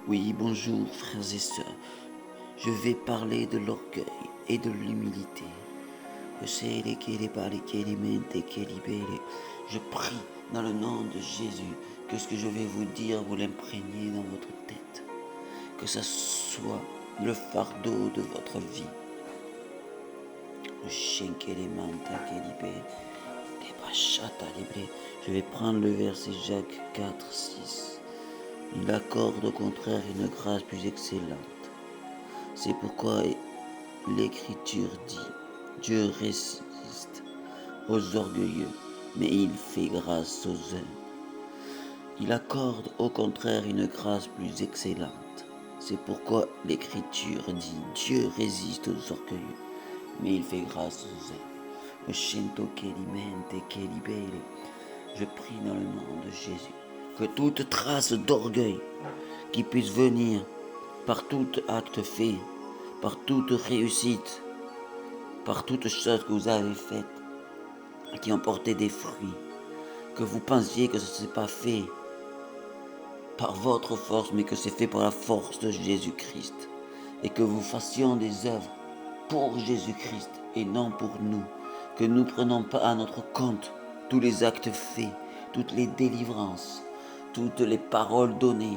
Oui, bonjour frères et sœurs. Je vais parler de l'orgueil et de l'humilité. Je prie dans le nom de Jésus que ce que je vais vous dire, vous l'imprégniez dans votre tête. Que ce soit le fardeau de votre vie. Je vais prendre le verset Jacques 4, 6. Il accorde au contraire une grâce plus excellente. C'est pourquoi l'Écriture dit, Dieu résiste aux orgueilleux, mais il fait grâce aux humbles. Il accorde au contraire une grâce plus excellente. C'est pourquoi l'Écriture dit, Dieu résiste aux orgueilleux, mais il fait grâce aux humbles. Je prie dans le nom de Jésus que toute trace d'orgueil qui puisse venir par tout acte fait, par toute réussite, par toute chose que vous avez faite, qui ont porté des fruits, que vous pensiez que ce ne s'est pas fait par votre force, mais que c'est fait par la force de Jésus-Christ, et que vous fassions des œuvres pour Jésus-Christ et non pour nous, que nous ne prenons pas à notre compte tous les actes faits, toutes les délivrances, toutes les paroles données,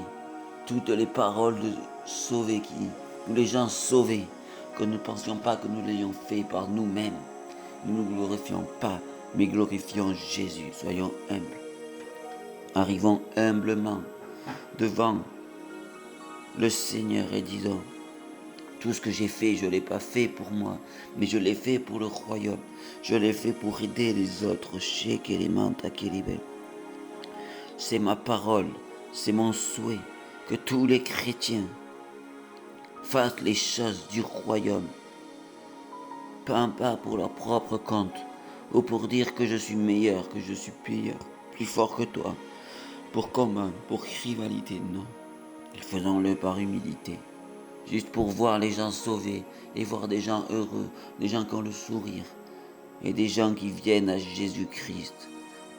toutes les paroles de sauvés, tous les gens sauvés, que nous ne pensions pas que nous l'ayons fait par nous-mêmes. Nous ne glorifions pas, mais glorifions Jésus. Soyons humbles. Arrivons humblement devant le Seigneur et disons, tout ce que j'ai fait, je ne l'ai pas fait pour moi, mais je l'ai fait pour le royaume. Je l'ai fait pour aider les autres. C'est ma parole, c'est mon souhait que tous les chrétiens fassent les choses du royaume. Pas pour leur propre compte, ou pour dire que je suis meilleur, que je suis plus fort que toi. Pour commun, pour rivalité, non. Faisons-le par humilité. Juste pour voir les gens sauvés et voir des gens heureux, des gens qui ont le sourire et des gens qui viennent à Jésus-Christ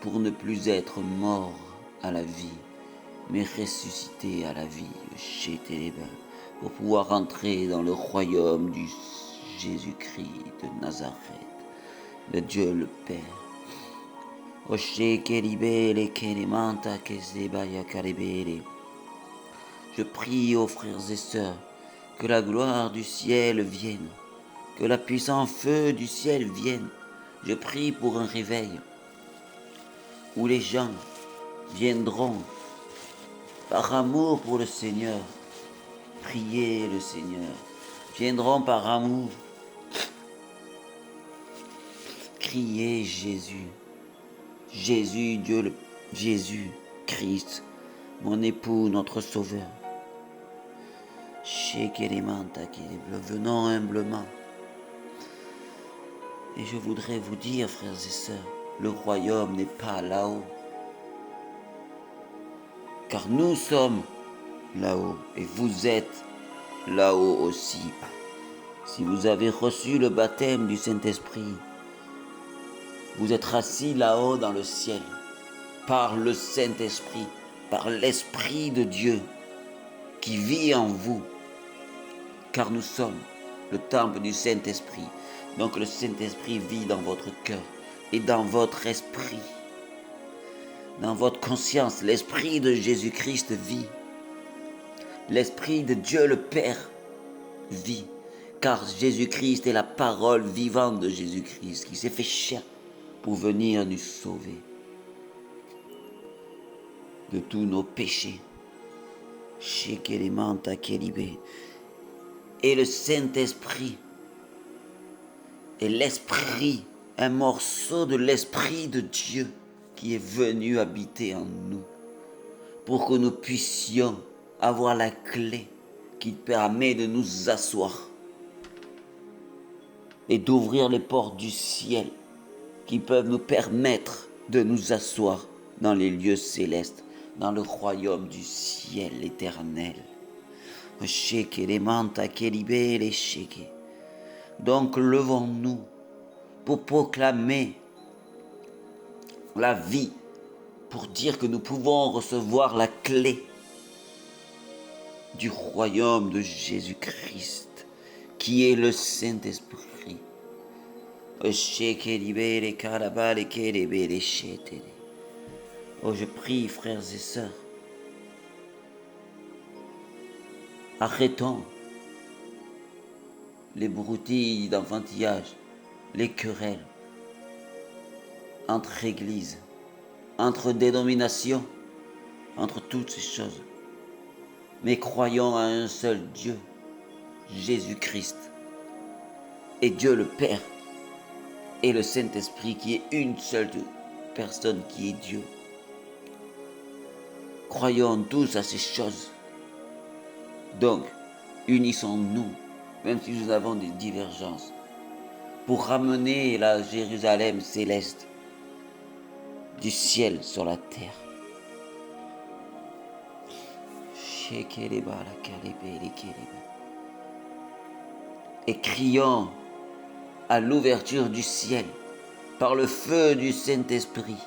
pour ne plus être morts à la vie, mais ressuscités à la vie, chez Téléba, pour pouvoir entrer dans le royaume du Jésus-Christ de Nazareth, de Dieu le Père. Je prie aux frères et sœurs que la gloire du ciel vienne, que la puissance feu du ciel vienne. Je prie pour un réveil où les gens viendront par amour pour le Seigneur, prier le Seigneur, viendront par amour crier Jésus, Jésus, Jésus, Christ, mon époux, notre Sauveur. Venons humblement. Et je voudrais vous dire, frères et sœurs, le royaume n'est pas là-haut. Car nous sommes là-haut et vous êtes là-haut aussi. Si vous avez reçu le baptême du Saint-Esprit, vous êtes assis là-haut dans le ciel, par le Saint-Esprit, par l'Esprit de Dieu qui vit en vous. Car nous sommes le temple du Saint-Esprit. Donc le Saint-Esprit vit dans votre cœur et dans votre esprit. Dans votre conscience, l'Esprit de Jésus-Christ vit. L'Esprit de Dieu le Père vit. Car Jésus-Christ est la parole vivante de Jésus-Christ qui s'est fait chair pour venir nous sauver de tous nos péchés. Et le Saint-Esprit est l'Esprit, un morceau de l'Esprit de Dieu qui est venu habiter en nous pour que nous puissions avoir la clé qui permet de nous asseoir et d'ouvrir les portes du ciel qui peuvent nous permettre de nous asseoir dans les lieux célestes, dans le royaume du ciel éternel. Donc levons-nous pour proclamer la vie, pour dire que nous pouvons recevoir la clé du royaume de Jésus-Christ, qui est le Saint-Esprit. Oh, je prie, frères et sœurs, arrêtons les broutilles d'enfantillage, les querelles entre églises, entre dénominations, entre toutes ces choses. Mais croyons à un seul Dieu, Jésus-Christ, et Dieu le Père, et le Saint-Esprit qui est une seule personne qui est Dieu. Croyons tous à ces choses. Donc, unissons-nous, même si nous avons des divergences, pour ramener la Jérusalem céleste du ciel sur la terre. Et crions à l'ouverture du ciel par le feu du Saint-Esprit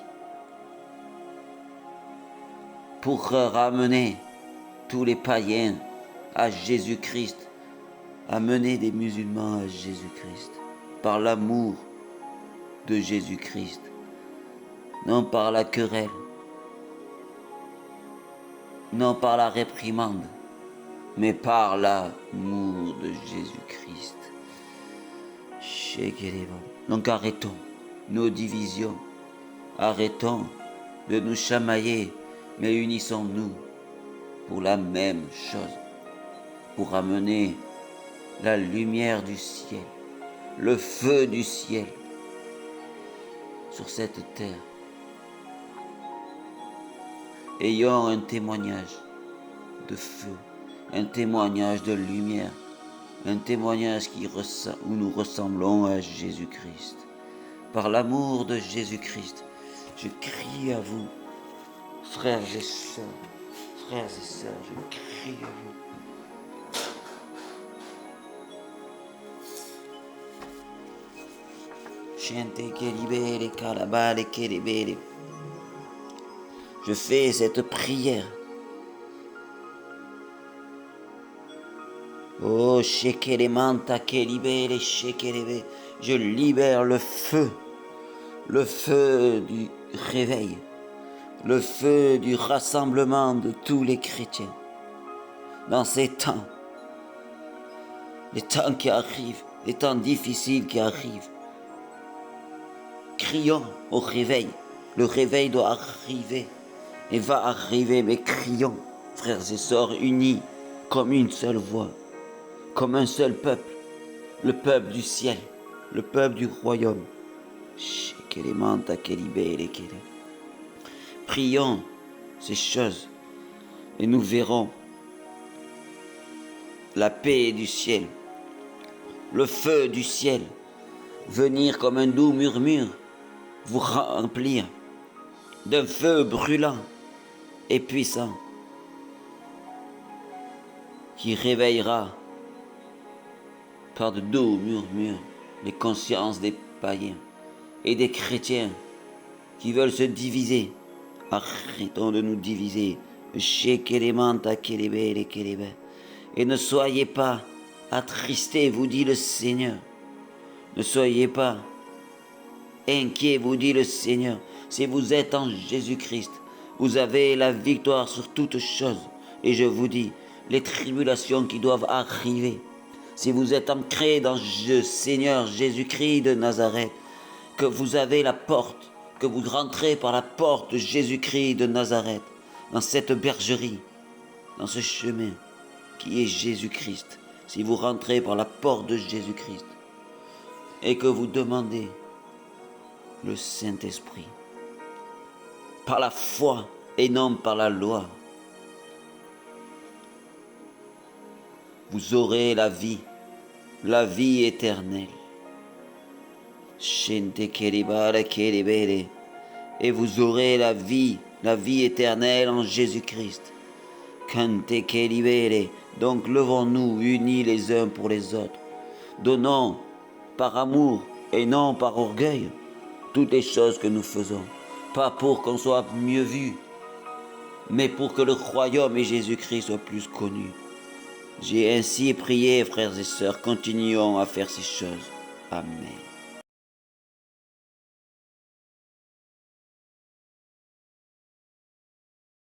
pour ramener tous les païens à Jésus-Christ, amener des musulmans à Jésus-Christ par l'amour de Jésus-Christ, non par la querelle, non par la réprimande, mais par l'amour de Jésus-Christ. Donc arrêtons nos divisions, arrêtons de nous chamailler, mais unissons-nous pour la même chose, pour amener la lumière du ciel, le feu du ciel sur cette terre. Ayons un témoignage de feu, un témoignage de lumière, un témoignage où nous ressemblons à Jésus-Christ. Par l'amour de Jésus-Christ, je crie à vous, frères et sœurs, je crie à vous. Je fais cette prière. Oh, shekelemanta kelibele, shekelebe. Je libère le feu du réveil, le feu du rassemblement de tous les chrétiens. Dans ces temps, les temps qui arrivent, les temps difficiles qui arrivent, crions au réveil. Le réveil doit arriver et va arriver, mais crions, frères et sœurs, unis comme une seule voix, comme un seul peuple, le peuple du ciel, le peuple du royaume. Prions ces choses et nous verrons la paix du ciel, le feu du ciel venir comme un doux murmure, vous remplir d'un feu brûlant et puissant qui réveillera par de doux murmures les consciences des païens et des chrétiens qui veulent se diviser. Arrêtons de nous diviser. Et ne soyez pas attristés, vous dit le Seigneur. Ne soyez pas inquiets, vous dit le Seigneur. Si vous êtes en Jésus-Christ, vous avez la victoire sur toutes choses. Et je vous dis, les tribulations qui doivent arriver, si vous êtes ancrés dans le Seigneur Jésus-Christ de Nazareth, que vous avez la porte, que vous rentrez par la porte de Jésus-Christ de Nazareth, dans cette bergerie, dans ce chemin qui est Jésus-Christ, si vous rentrez par la porte de Jésus-Christ et que vous demandez le Saint-Esprit, par la foi et non par la loi, vous aurez la vie éternelle. Et vous aurez la vie éternelle en Jésus-Christ. Donc levons-nous unis les uns pour les autres. Donnons par amour et non par orgueil toutes les choses que nous faisons. Pas pour qu'on soit mieux vu, mais pour que le royaume et Jésus-Christ soient plus connus. J'ai ainsi prié, frères et sœurs, continuons à faire ces choses. Amen.